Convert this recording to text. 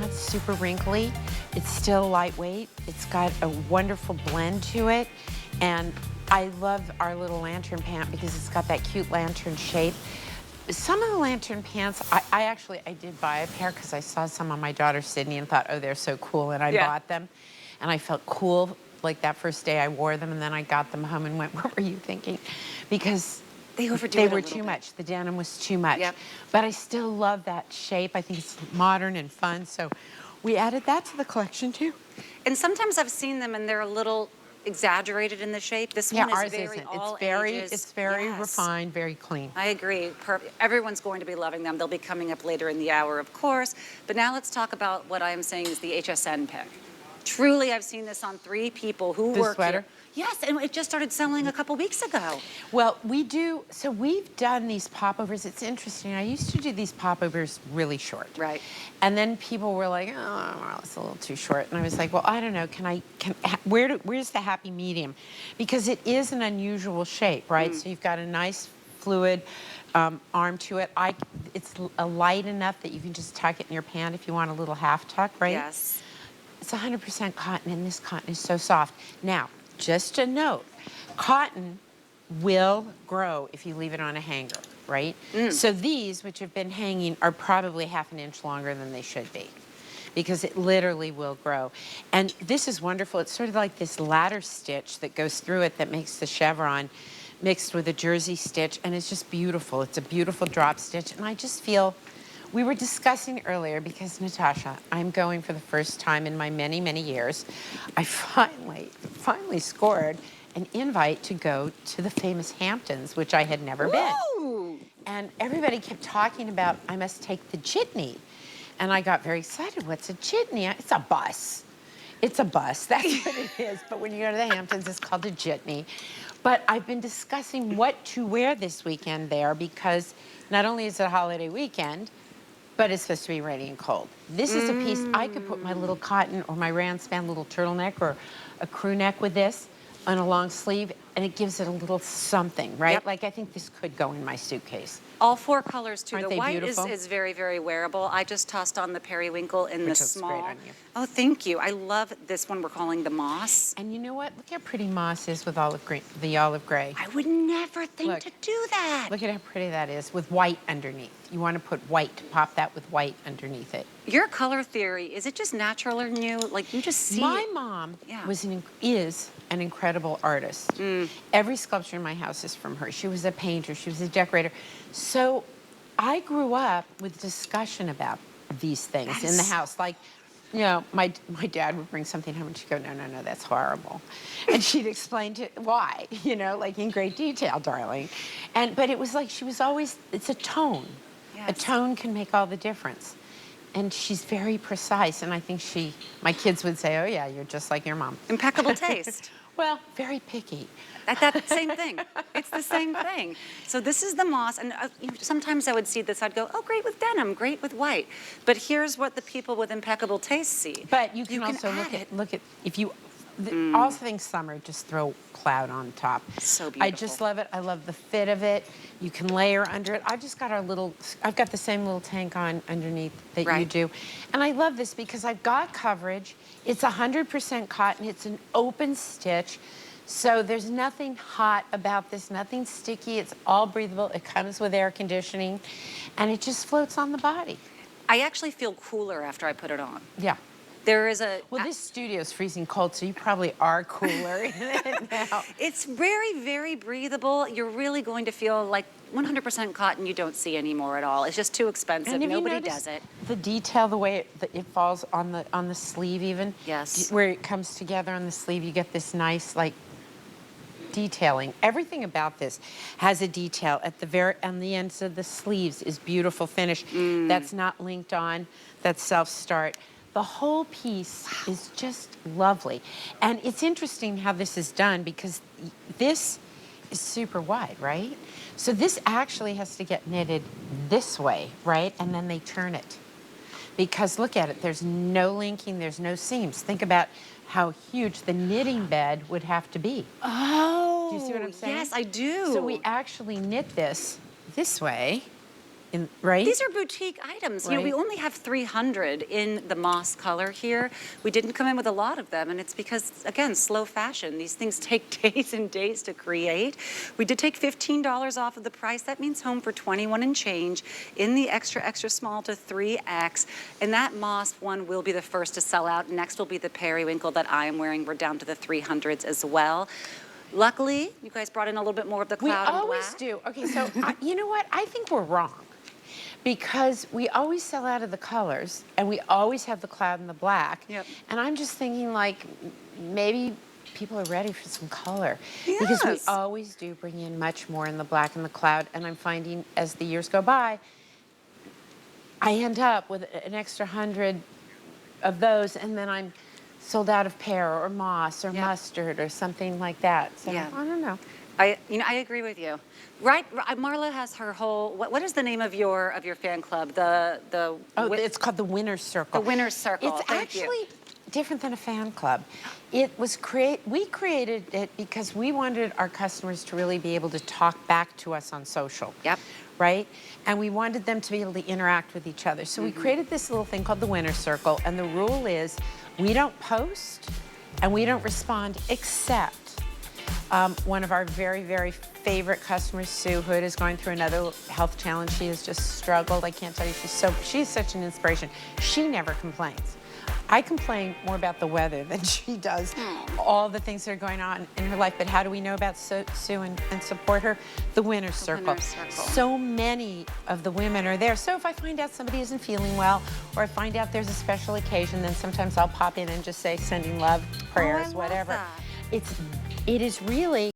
not super wrinkly. It's still lightweight. It's got a wonderful blend to it. And I love our little lantern pant because it's got that cute lantern shape. Some of the lantern pants, I did buy a pair because I saw some on my daughter Sydney and thought, oh, they're so cool, and I bought them. And I felt cool like that first day I wore them, and then I got them home and went, what were you thinking? Because they were too much. The denim was too much. Yep. But I still love that shape. I think it's modern and fun, so we added that to the collection too. And sometimes I've seen them and they're a little exaggerated in the shape. This one is ours very isn't. all ages. It's very refined, very clean. I agree. Everyone's going to be loving them. They'll be coming up later in the hour, of course. But now let's talk about what I am saying is the HSN pick. Truly, I've seen this on 3 people who work here. Yes, and it just started selling a couple weeks ago. Well, we've done these popovers. It's interesting. I used to do these popovers really short. Right. And then people were like, oh, well, it's a little too short. And I was like, well, I don't know. Where's the happy medium? Because it is an unusual shape, right? So you've got a nice fluid arm to it. It's light enough that you can just tuck it in your pant if you want a little half tuck, right? Yes. It's 100% cotton, and this cotton is so soft. Now, just a note, cotton will grow if you leave it on a hanger, right? So these, which have been hanging, are probably ½ an inch longer than they should be because it literally will grow. And this is wonderful. It's sort of like this ladder stitch that goes through it that makes the chevron mixed with a jersey stitch, and it's just beautiful. It's a beautiful drop stitch, and I just feel, we were discussing earlier because, Natasha, I'm going for the first time in my many, many years. I finally scored an invite to go to the famous Hamptons, which I had never been. And everybody kept talking about, I must take the jitney. And I got very excited. What's a jitney? It's a bus. It's a bus, that's what it is. But when you go to the Hamptons, it's called a jitney. But I've been discussing what to wear this weekend there because not only is it a holiday weekend, but it's supposed to be rainy and cold. This is a piece, I could put my little cotton or my ranspan little turtleneck or a crew neck with this on a long sleeve, and it gives it a little something, right? Yep. Like, I think this could go in my suitcase. All 4 colors, too. Aren't the they white beautiful? is very, very wearable. I just tossed on the periwinkle in the small. Which looks great on you. Oh, thank you. I love this one we're calling the moss. And you know what? Look how pretty moss is with olive green, the olive gray. I would never think to do that. Look at how pretty that is with white underneath. You want to put white, pop that with white underneath it. Your color theory, is it just natural in you? Like, you just see My mom is an incredible artist. Every sculpture in my house is from her. She was a painter. She was a decorator. So I grew up with discussion about these things in the house. Like, you know, my dad would bring something home and she'd go, no, that's horrible. And she'd explain why, you know, like in great detail, darling. But it was like she was always, it's a tone. Yes. A tone can make all the difference. And she's very precise. And I think my kids would say, oh yeah, you're just like your mom. Impeccable taste. Well, very picky. That same thing. It's the same thing. So this is the moss, and sometimes I would see this, I'd go, oh, great with denim, great with white. But here's what the people with impeccable taste see. But you can also look at if you, all things summer, just throw cloud on top. So beautiful. I just love it. I love the fit of it. You can layer under it. I've got the same little tank on underneath that you do. And I love this because I've got coverage. It's 100% cotton. It's an open stitch. So there's nothing hot about this, nothing sticky. It's all breathable. It comes with air conditioning, and it just floats on the body. I actually feel cooler after I put it on. Yeah. There is a... Well, this studio's freezing cold, so you probably are cooler in it now. It's very, very breathable. You're really going to feel like 100% cotton you don't see anymore at all. It's just too expensive. And nobody does it. The detail, the way it falls on the sleeve even. Yes. Where it comes together on the sleeve, you get this nice, like, detailing. Everything about this has a detail. On the ends of the sleeves is beautiful finish. That's not linked on, that's self-start. The whole piece is just lovely. And it's interesting how this is done because this is super wide, right? So this actually has to get knitted this way, right? And then they turn it. Because look at it, there's no linking, there's no seams. Think about how huge the knitting bed would have to be. Oh, do you see what I'm saying? Yes, I do. So we actually knit this way, right? These are boutique items. You know, we only have 300 in the moss color here. We didn't come in with a lot of them, and it's because, again, slow fashion. These things take days and days to create. We did take $15 off of the price. That means home for 21 and change in the extra, extra small to 3X. And that moss one will be the first to sell out. Next will be the periwinkle that I am wearing. We're down to the 300s as well. Luckily, you guys brought in a little bit more of the cloud and black. We always do. Okay, so you know what? I think we're wrong because we always sell out of the colors and we always have the cloud and the black. Yep. And I'm just thinking like maybe people are ready for some color. Yes. Because we always do bring in much more in the black and the cloud. And I'm finding as the years go by, I end up with an extra 100 of those and then I'm sold out of pear or moss or mustard or something like that. So I don't know. I agree with you. Right, Marla has her whole. What is the name of your fan club? It's called the Winner's Circle. The Winner's Circle. It's actually different than a fan club. It was we created it because we wanted our customers to really be able to talk back to us on social. Yep. Right? And we wanted them to be able to interact with each other. So we created this little thing called the Winner's Circle, and the rule is we don't post and we don't respond except one of our very, very favorite customers, Sue Hood, is going through another health challenge. She has just struggled. I can't tell you, she's such an inspiration. She never complains. I complain more about the weather than she does, all the things that are going on in her life. But how do we know about Sue and support her? The Winner's Circle. So many of the women are there. So if I find out somebody isn't feeling well, or I find out there's a special occasion, then sometimes I'll pop in and just say, sending love, prayers, whatever. That. It is really